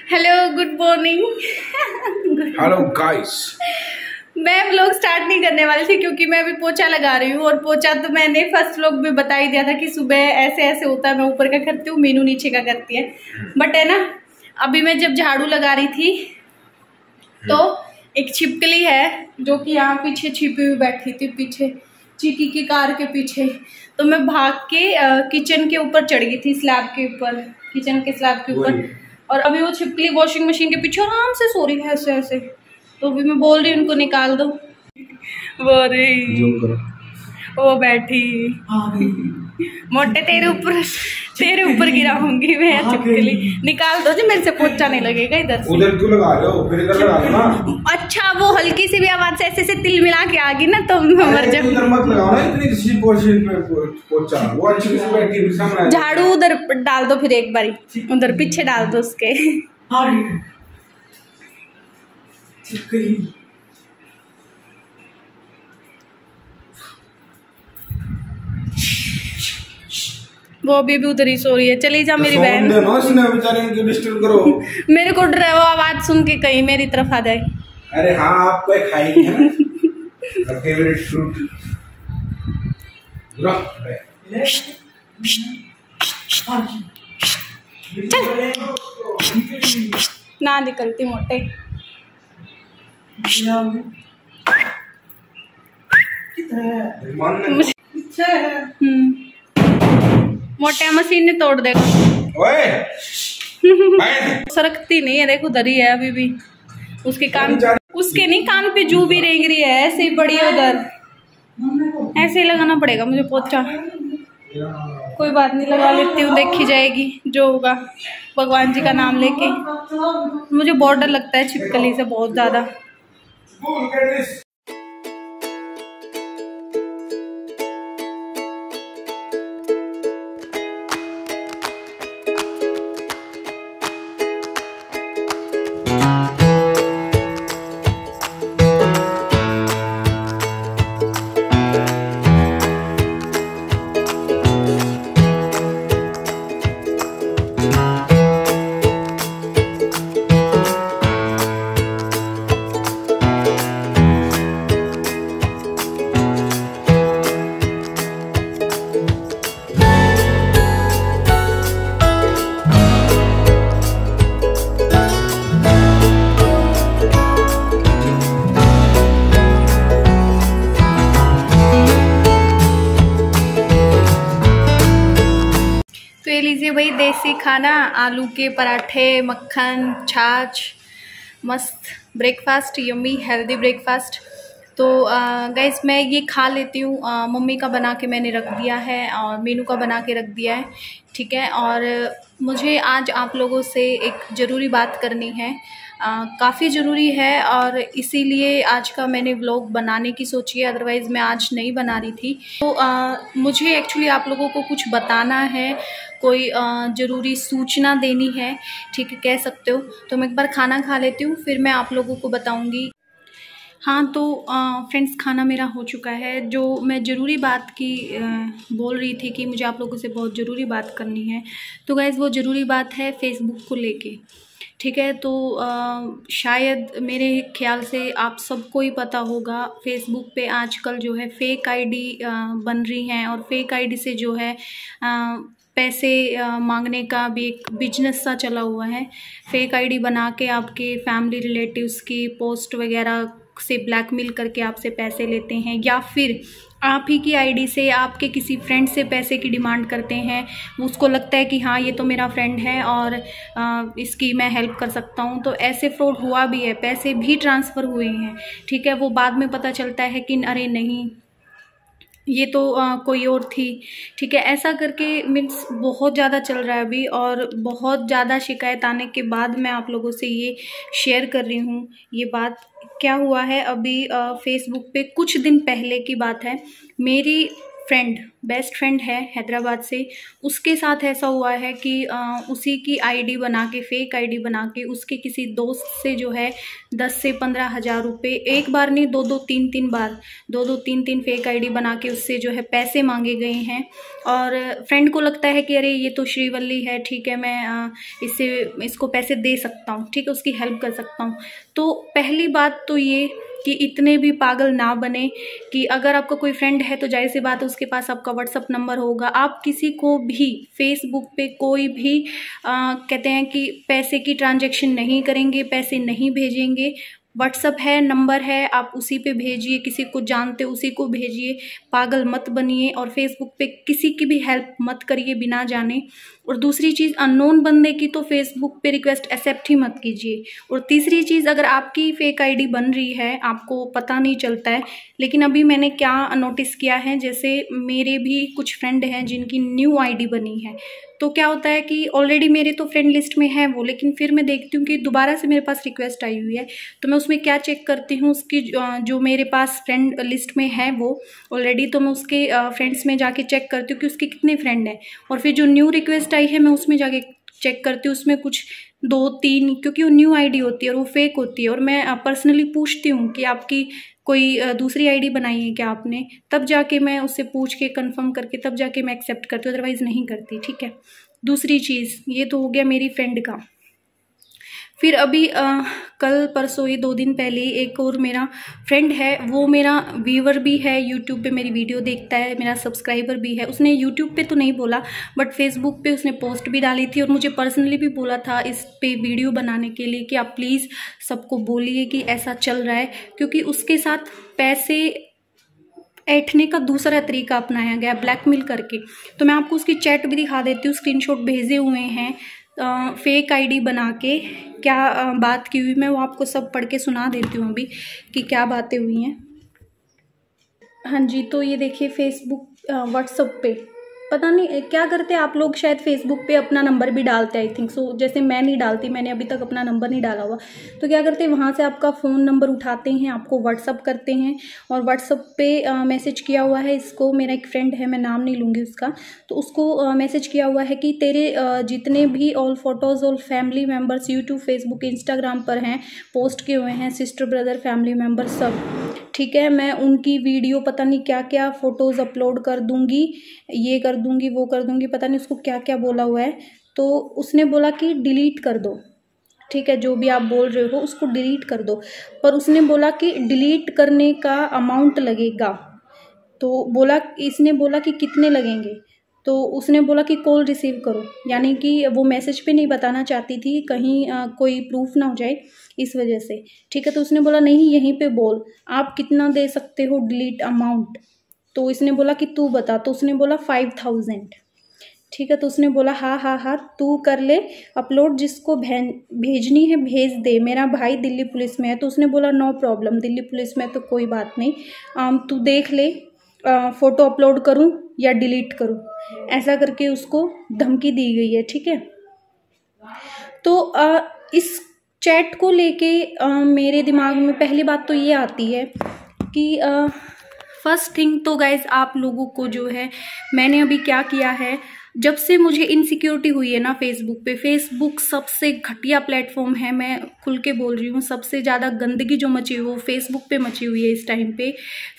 Hello, good morning. Hello guys. मैं vlog start नहीं करने वाली थी क्योंकि मैं अभी पोछा लगा रही हूँ, और पोछा तो मैंने फर्स्ट व्लॉग में बता ही दिया था कि सुबह ऐसे ऐसे होता है, मैं ऊपर का करती हूँ, मीनू नीचे का करती है। बट है ना, अभी मैं जब झाड़ू लगा रही थी तो एक छिपकली है जो कि यहाँ पीछे छिपी हुई बैठी थी, पीछे चीकी की कार के पीछे। तो मैं भाग के किचन के ऊपर चढ़ गई थी, स्लैब के ऊपर, किचन के स्लैब के ऊपर। और अभी वो छिपकली वॉशिंग मशीन के पीछे आराम से सो रही है ऐसे ऐसे। तो अभी मैं बोल रही हूँ उनको निकाल दो। वो रही, वो बैठी। मोटे तेरे ऊपर गिराऊंगी मैं छिपकली। निकाल दो जी, मेरे से पोछा नहीं लगेगा इधर से। उधर क्यों लगा रहे हो? फिर इधर लगा दो ना। अच्छा, वो हल्की सी भी आवाज से ऐसे तिल मिला के आ गई ना तो मर जाऊं। उधर मत लगाओ ना इतनी सी पोजीशन पे पोछा। वो अच्छी से बैठी है सामने। झाड़ू उधर डाल दो, फिर एक बारी उधर पीछे डाल दो उसके। वो अभी भी उधर ही सो रही है। चली जा मेरी बहन। डिस्टर्ब करो। मेरे को डर है वो आवाज सुन के कहीं मेरी तरफ आ जाए। अरे हाँ, आपको खाएगी है ना फेवरेट फ्रूट। ना निकलती मोटे। मोटे मशीन ने तोड़ देगा। ओए सरकती नहीं है, देखो उधर ही है अभी भी। उसके कान, उसके नहीं कान पे जू भी रेंग रही है, ऐसे ही पड़ी है उधर। ऐसे ही लगाना पड़ेगा मुझे पोछा। कोई बात नहीं, लगा लेती हूँ, देखी जाएगी जो होगा भगवान जी का नाम लेके। मुझे बहुत डर लगता है छिपकली से, बहुत ज्यादा। लीजिए भाई देसी खाना, आलू के पराठे, मक्खन, छाछ, मस्त ब्रेकफास्ट, यम्मी हेल्दी ब्रेकफास्ट। तो गाइस मैं ये खा लेती हूँ। मम्मी का बना के मैंने रख दिया है और मीनू का बना के रख दिया है, ठीक है। और मुझे आज आप लोगों से एक ज़रूरी बात करनी है, काफ़ी ज़रूरी है, और इसीलिए आज का मैंने व्लॉग बनाने की सोची है, अदरवाइज़ मैं आज नहीं बना रही थी। तो मुझे एक्चुअली आप लोगों को कुछ बताना है, कोई ज़रूरी सूचना देनी है, ठीक है, कह सकते हो। तो मैं एक बार खाना खा लेती हूँ, फिर मैं आप लोगों को बताऊँगी। हाँ तो फ्रेंड्स, खाना मेरा हो चुका है। जो मैं ज़रूरी बात की बोल रही थी कि मुझे आप लोगों से बहुत ज़रूरी बात करनी है, तो गाइज़ वो ज़रूरी बात है फेसबुक को लेके, ठीक है। तो शायद मेरे ख्याल से आप सबको ही पता होगा, फेसबुक पे आजकल जो है फेक आईडी बन रही हैं, और फेक आईडी से जो है पैसे मांगने का भी एक बिजनेस सा चला हुआ है। फेक आईडी बना के आपके फैमिली रिलेटिव्स की पोस्ट वगैरह से ब्लैकमेल करके आपसे पैसे लेते हैं, या फिर आप ही की आईडी से आपके किसी फ्रेंड से पैसे की डिमांड करते हैं। उसको लगता है कि हाँ ये तो मेरा फ्रेंड है और इसकी मैं हेल्प कर सकता हूँ। तो ऐसे फ्रॉड हुआ भी है, पैसे भी ट्रांसफ़र हुए हैं, ठीक है। वो बाद में पता चलता है कि अरे नहीं ये तो कोई और थी, ठीक है। ऐसा करके मीन्स बहुत ज़्यादा चल रहा है अभी, और बहुत ज़्यादा शिकायत आने के बाद मैं आप लोगों से ये शेयर कर रही हूँ। ये बात क्या हुआ है, अभी फेसबुक पे कुछ दिन पहले की बात है, मेरी फ्रेंड बेस्ट फ्रेंड है हैदराबाद से, उसके साथ ऐसा हुआ है कि उसी की आईडी बना के, फेक आईडी बना के, उसके किसी दोस्त से जो है 10 से 15 हज़ार रुपये, एक बार नहीं, दो दो तीन फेक आईडी बना के उससे जो है पैसे मांगे गए हैं। और फ्रेंड को लगता है कि अरे ये तो श्रीवल्ली है, ठीक है, मैं इसको पैसे दे सकता हूँ, ठीक है, उसकी हेल्प कर सकता हूँ। तो पहली बात तो ये कि इतने भी पागल ना बने कि अगर आपका कोई फ्रेंड है तो जाहिर सी बात है उसके पास आपका व्हाट्सअप नंबर होगा। आप किसी को भी फेसबुक पे कोई भी कहते हैं कि पैसे की ट्रांजैक्शन नहीं करेंगे, पैसे नहीं भेजेंगे। व्हाट्सअप है, नंबर है, आप उसी पे भेजिए, किसी को जानते उसी को भेजिए, पागल मत बनिए। और फेसबुक पे किसी की भी हेल्प मत करिए बिना जाने। और दूसरी चीज़, अननोन बंदे की तो फेसबुक पे रिक्वेस्ट एक्सेप्ट ही मत कीजिए। और तीसरी चीज़, अगर आपकी फेक आईडी बन रही है, आपको पता नहीं चलता है, लेकिन अभी मैंने क्या नोटिस किया है, जैसे मेरे भी कुछ फ्रेंड हैं जिनकी न्यू आईडी बनी है, तो क्या होता है कि ऑलरेडी मेरे तो फ्रेंड लिस्ट में है वो, लेकिन फिर मैं देखती हूँ कि दोबारा से मेरे पास रिक्वेस्ट आई हुई है, तो मैं उसमें क्या चेक करती हूँ, उसकी जो मेरे पास फ्रेंड लिस्ट में है वो ऑलरेडी, तो मैं उसके फ्रेंड्स में जाके चेक करती हूँ कि उसके कितने फ्रेंड हैं। और फिर जो न्यू रिक्वेस्ट आई है मैं उसमें जाके चेक करती हूँ, उसमें कुछ 2-3, क्योंकि वो न्यू आईडी होती है और वो फेक होती है, और मैं पर्सनली पूछती हूँ कि आपकी कोई दूसरी आईडी बनाई है क्या आपने, तब जाके मैं उससे पूछ के कंफर्म करके तब जाके मैं एक्सेप्ट करती हूँ, अदरवाइज़ नहीं करती, ठीक है। दूसरी चीज़, ये तो हो गया मेरी फ्रेंड का। फिर अभी कल परसों, ये 2 दिन पहले, एक और मेरा फ्रेंड है, वो मेरा व्यूअर भी है, यूट्यूब पे मेरी वीडियो देखता है, मेरा सब्सक्राइबर भी है। उसने यूट्यूब पे तो नहीं बोला, बट फेसबुक पे उसने पोस्ट भी डाली थी और मुझे पर्सनली भी बोला था इस पे वीडियो बनाने के लिए कि आप प्लीज़ सबको बोलिए कि ऐसा चल रहा है, क्योंकि उसके साथ पैसे ऐंठने का दूसरा तरीका अपनाया गया, ब्लैकमेल करके। तो मैं आपको उसकी चैट भी दिखा देती हूँ, स्क्रीनशॉट भेजे हुए हैं फेक आईडी बना के, क्या बात की हुई, मैं वो आपको सब पढ़ के सुना देती हूँ अभी कि क्या बातें हुई हैं। हाँ जी, तो ये देखिए फेसबुक, व्हाट्सएप पे पता नहीं क्या करते आप लोग, शायद फेसबुक पे अपना नंबर भी डालते हैं, आई थिंक सो। जैसे मैं नहीं डालती, मैंने अभी तक अपना नंबर नहीं डाला हुआ। तो क्या करते हैं, वहाँ से आपका फ़ोन नंबर उठाते हैं, आपको व्हाट्सअप करते हैं, और व्हाट्सअप पे मैसेज किया हुआ है इसको, मेरा एक फ्रेंड है, मैं नाम नहीं लूँगी उसका, तो उसको मैसेज किया हुआ है कि तेरे जितने भी all photos, all family members YouTube, Facebook, Instagram पर हैं, पोस्ट किए हुए हैं, सिस्टर, ब्रदर, फैमिली मेम्बर सब, ठीक है, मैं उनकी वीडियो पता नहीं क्या क्या फ़ोटोज़ अपलोड कर दूँगी, ये कर दूँगी, वो कर दूँगी, पता नहीं उसको क्या क्या बोला हुआ है। तो उसने बोला कि डिलीट कर दो, ठीक है, जो भी आप बोल रहे हो उसको डिलीट कर दो, पर उसने बोला कि डिलीट करने का अमाउंट लगेगा। तो इसने बोला कि कितने लगेंगे, तो उसने बोला कि कॉल रिसीव करो, यानी कि वो मैसेज पे नहीं बताना चाहती थी, कहीं कोई प्रूफ ना हो जाए इस वजह से, ठीक है। तो उसने बोला नहीं, यहीं पे बोल आप कितना दे सकते हो डिलीट अमाउंट। तो इसने बोला कि तू बता, तो उसने बोला 5000, ठीक है। तो उसने बोला हाँ तू कर ले अपलोड, जिसको भेजनी है भेज दे, मेरा भाई दिल्ली पुलिस में है। तो उसने बोला नो प्रॉब्लम, दिल्ली पुलिस में तो कोई बात नहीं, तू देख ले फ़ोटो अपलोड करूं या डिलीट करूं, ऐसा करके उसको धमकी दी गई है, ठीक है। तो इस चैट को लेके मेरे दिमाग में पहली बात तो ये आती है कि फर्स्ट थिंग तो गाइज, आप लोगों को जो है, मैंने अभी क्या किया है, जब से मुझे इनसिक्योरिटी हुई है ना फेसबुक पे, फेसबुक सबसे घटिया प्लेटफॉर्म है, मैं खुल के बोल रही हूँ, सबसे ज़्यादा गंदगी जो मची हुई वो फेसबुक पे मची हुई है इस टाइम पे।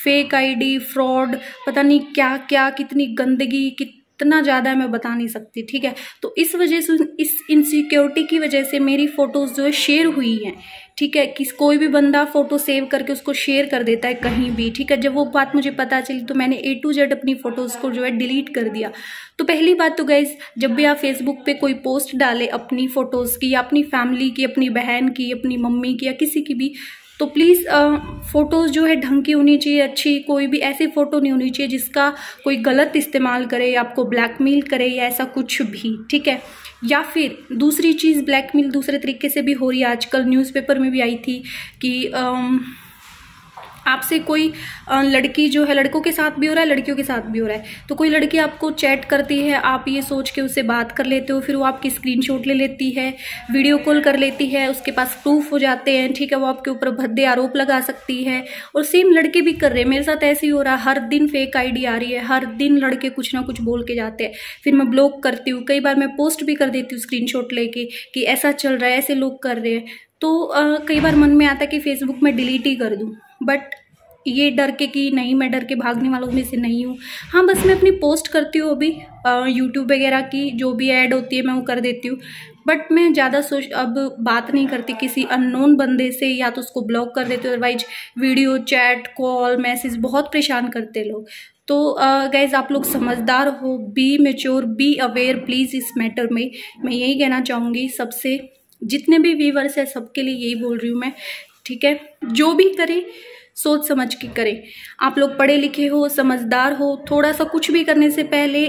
फेक आईडी, फ्रॉड, पता नहीं क्या क्या, कितनी गंदगी, कितना ज़्यादा मैं बता नहीं सकती, ठीक है। तो इस वजह से, इस इनसिक्योरिटी की वजह से मेरी फ़ोटोज़ जो है शेयर हुई हैं, ठीक है। कि कोई भी बंदा फ़ोटो सेव करके उसको शेयर कर देता है कहीं भी, ठीक है। जब वो बात मुझे पता चली तो मैंने A to Z अपनी फ़ोटोज़ को जो है डिलीट कर दिया। तो पहली बात तो गाइज़, जब भी आप फेसबुक पे कोई पोस्ट डालें अपनी फ़ोटोज़ की, या अपनी फैमिली की, अपनी बहन की, अपनी मम्मी की, या किसी की भी, तो प्लीज़ फ़ोटोज़ जो है ढंग की होनी चाहिए, अच्छी, कोई भी ऐसी फ़ोटो नहीं होनी चाहिए जिसका कोई गलत इस्तेमाल करे या आपको ब्लैकमेल करे या ऐसा कुछ भी, ठीक है। या फिर दूसरी चीज़, ब्लैकमेल दूसरे तरीके से भी हो रही है आजकल, न्यूज़पेपर में भी आई थी कि आपसे कोई लड़की जो है, लड़कों के साथ भी हो रहा है, लड़कियों के साथ भी हो रहा है, तो कोई लड़की आपको चैट करती है, आप ये सोच के उससे बात कर लेते हो, फिर वो आपकी स्क्रीनशॉट ले लेती है, वीडियो कॉल कर लेती है, उसके पास प्रूफ हो जाते हैं, ठीक है, वो आपके ऊपर भद्दे आरोप लगा सकती है। और सेम लड़के भी कर रहे हैं, मेरे साथ ऐसे ही हो रहा है, हर दिन फेक आईडी आ रही है, हर दिन लड़के कुछ ना कुछ बोल के जाते हैं, फिर मैं ब्लॉक करती हूँ, कई बार मैं पोस्ट भी कर देती हूँ स्क्रीनशॉट लेके कि ऐसा चल रहा है, ऐसे लोग कर रहे हैं। तो कई बार मन में आता है कि फेसबुक में डिलीट ही कर दूँ, बट ये डर के कि नहीं, मैं डर के भागने वालों में से नहीं हूँ। हाँ, बस मैं अपनी पोस्ट करती हूँ अभी यूट्यूब वगैरह की, जो भी ऐड होती है मैं वो कर देती हूँ, बट मैं ज़्यादा अब बात नहीं करती किसी अननोन बंदे से, या तो उसको ब्लॉक कर देती हूँ, otherwise video, chat, call, message बहुत परेशान करते लोग। तो गाइज आप लोग समझदार हो, be mature, be aware please इस मैटर में। मैं यही कहना चाहूँगी सबसे, जितने भी व्यूअर्स हैं सबके लिए यही बोल रही हूँ मैं, ठीक है। जो भी करें सोच समझ के करें। आप लोग पढ़े लिखे हो, समझदार हो, थोड़ा सा कुछ भी करने से पहले,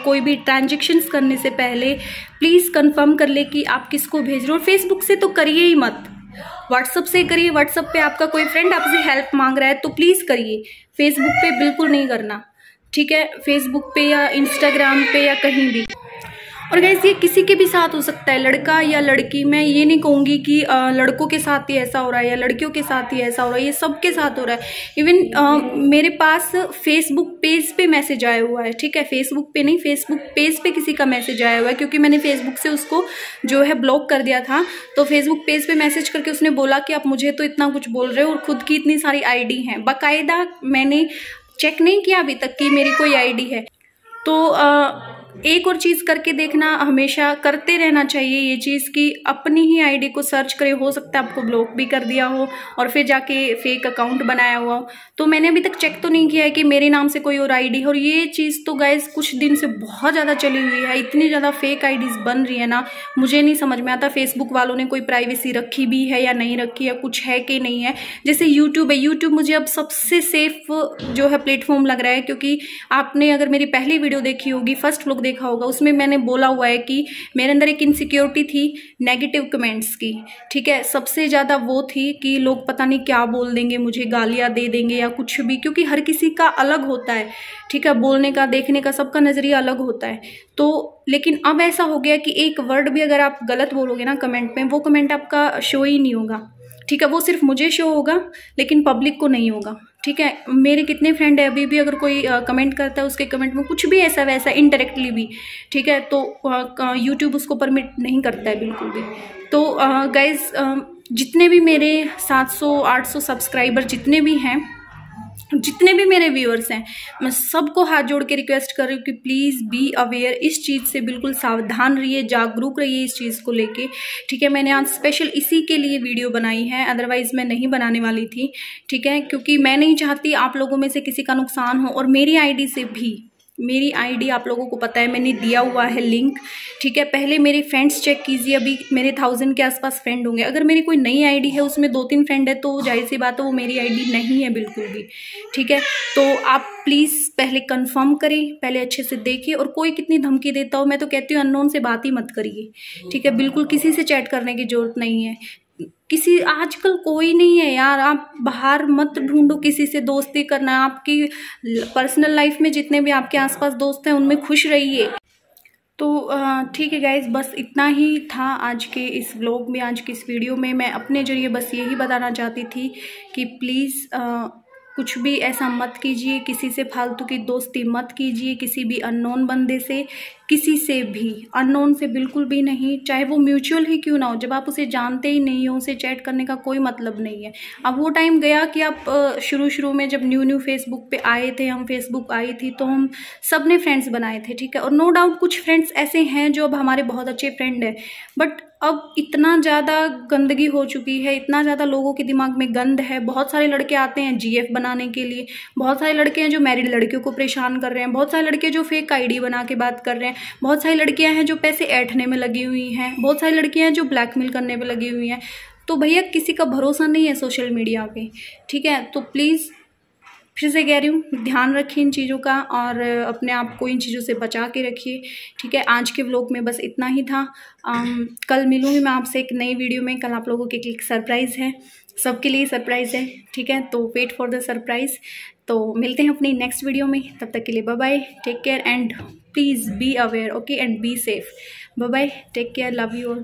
कोई भी ट्रांजेक्शन्स करने से पहले प्लीज़ कंफर्म कर ले कि आप किसको भेज रहे हो। फेसबुक से तो करिए ही मत, व्हाट्सअप से करिए। व्हाट्सअप पे आपका कोई फ्रेंड आपसे हेल्प मांग रहा है तो प्लीज़ करिए, फेसबुक पे बिल्कुल नहीं करना, ठीक है। फेसबुक पे या इंस्टाग्राम पे या कहीं भी। और गाइस ये किसी के भी साथ हो सकता है, लड़का या लड़की। मैं ये नहीं कहूँगी कि लड़कों के साथ ही ऐसा हो रहा है या लड़कियों के साथ ही ऐसा हो रहा है, ये सबके साथ हो रहा है। इवन मेरे पास फेसबुक पेज पे मैसेज आया हुआ है, ठीक है, फेसबुक पे नहीं, फेसबुक पेज पे किसी का मैसेज आया हुआ है, क्योंकि मैंने फेसबुक से उसको जो है ब्लॉक कर दिया था। तो फेसबुक पेज पे मैसेज करके उसने बोला कि आप मुझे तो इतना कुछ बोल रहे हो और खुद की इतनी सारी आईडी हैं। बाकायदा मैंने चेक नहीं किया अभी तक कि मेरी कोई आईडी है। तो एक और चीज़ करके देखना, हमेशा करते रहना चाहिए ये चीज़ कि अपनी ही आईडी को सर्च करें। हो सकता है आपको ब्लॉक भी कर दिया हो और फिर जाके फेक अकाउंट बनाया हुआ हो। तो मैंने अभी तक चेक तो नहीं किया है कि मेरे नाम से कोई और आईडी है। और ये चीज़ तो गाइस कुछ दिन से बहुत ज़्यादा चली हुई है, इतनी ज़्यादा फेक आईडीज़ बन रही है ना, मुझे नहीं समझ में आता फेसबुक वालों ने कोई प्राइवेसी रखी भी है या नहीं रखी है, कुछ है कि नहीं है। जैसे यूट्यूब है, यूट्यूब मुझे अब सबसे सेफ जो है प्लेटफॉर्म लग रहा है, क्योंकि आपने अगर मेरी पहली वीडियो देखी होगी, फर्स्ट व्लॉग देखा होगा, उसमें मैंने बोला हुआ है कि मेरे अंदर एक इनसिक्योरिटी थी नेगेटिव कमेंट्स की, ठीक है। सबसे ज़्यादा वो थी कि लोग पता नहीं क्या बोल देंगे, मुझे गालियाँ दे देंगे या कुछ भी, क्योंकि हर किसी का अलग होता है, ठीक है, बोलने का, देखने का, सबका नज़रिया अलग होता है। तो लेकिन अब ऐसा हो गया कि एक वर्ड भी अगर आप गलत बोलोगे ना कमेंट में, वो कमेंट आपका शो ही नहीं होगा, ठीक है। वो सिर्फ मुझे शो होगा लेकिन पब्लिक को नहीं होगा, ठीक है। मेरे कितने फ्रेंड है, अभी भी अगर कोई कमेंट करता है, उसके कमेंट में कुछ भी ऐसा वैसा इनडायरेक्टली भी, ठीक है, तो यूट्यूब उसको परमिट नहीं करता है बिल्कुल भी। तो गाइज जितने भी मेरे 700-800 सब्सक्राइबर जितने भी हैं, जितने भी मेरे व्यूअर्स हैं, मैं सबको हाथ जोड़ के रिक्वेस्ट कर रही हूँ कि प्लीज़ बी अवेयर, इस चीज़ से बिल्कुल सावधान रहिए, जागरूक रहिए इस चीज़ को लेके, ठीक है। मैंने आज स्पेशल इसी के लिए वीडियो बनाई है, अदरवाइज़ मैं नहीं बनाने वाली थी, ठीक है, क्योंकि मैं नहीं चाहती आप लोगों में से किसी का नुकसान हो। और मेरी आईडी से भी, मेरी आईडी आप लोगों को पता है, मैंने दिया हुआ है लिंक, ठीक है। पहले मेरे फ्रेंड्स चेक कीजिए, अभी मेरे 1000 के आसपास फ्रेंड होंगे। अगर मेरी कोई नई आईडी है, उसमें 2-3 फ्रेंड है, तो जाहिर सी बात है वो मेरी आईडी नहीं है बिल्कुल भी, ठीक है। तो आप प्लीज़ पहले कंफर्म करें, पहले अच्छे से देखिए। और कोई कितनी धमकी देता हो, मैं तो कहती हूँ अननोन से बात ही मत करिए, ठीक है। बिल्कुल किसी से चैट करने की जरूरत नहीं है, किसी, आजकल कोई नहीं है यार, आप बाहर मत ढूंढो किसी से दोस्ती करना। आपकी पर्सनल लाइफ में जितने भी आपके आसपास दोस्त हैं उनमें खुश रहिए। तो ठीक है गाइज, बस इतना ही था आज के इस व्लॉग में, आज की इस वीडियो में। मैं अपने जरिए बस यही बताना चाहती थी कि प्लीज़ कुछ भी ऐसा मत कीजिए, किसी से फालतू की दोस्ती मत कीजिए, किसी भी अननोन बंदे से, किसी से भी, अननोन से बिल्कुल भी नहीं, चाहे वो म्यूचुअल ही क्यों ना हो। जब आप उसे जानते ही नहीं हो, उसे चैट करने का कोई मतलब नहीं है। अब वो टाइम गया कि आप शुरू में जब न्यू फेसबुक पे आए थे, हम फेसबुक आई थी तो हम सब ने फ्रेंड्स बनाए थे, ठीक है। और नो डाउट कुछ फ्रेंड्स ऐसे हैं जो अब हमारे बहुत अच्छे फ्रेंड हैं, बट अब इतना ज़्यादा गंदगी हो चुकी है, इतना ज़्यादा लोगों के दिमाग में गंद है। बहुत सारे लड़के आते हैं जीएफ बनाने के लिए, बहुत सारे लड़के हैं जो मैरिड लड़कियों को परेशान कर रहे हैं, बहुत सारे लड़के जो फेक आईडी बना के बात कर रहे हैं, बहुत सारी लड़कियां हैं जो पैसे ऐंठने में लगी हुई हैं, बहुत सारी लड़कियां हैं जो ब्लैकमेल करने में लगी हुई हैं। तो भैया किसी का भरोसा नहीं है सोशल मीडिया पे, ठीक है। तो प्लीज़ फिर से कह रही हूँ, ध्यान रखिए इन चीज़ों का और अपने आप को इन चीज़ों से बचा के रखिए, ठीक है। आज के व्लॉग में बस इतना ही था। कल मिलूँगी मैं आपसे एक नई वीडियो में। कल आप लोगों के लिए एक सरप्राइज़ है, सबके लिए सरप्राइज़ है, ठीक है। तो वेट फॉर द सरप्राइज़। तो मिलते हैं अपनी नेक्स्ट वीडियो में, तब तक के लिए bye bye, take care and please be aware, okay, and be safe. Bye bye, take care, love you all.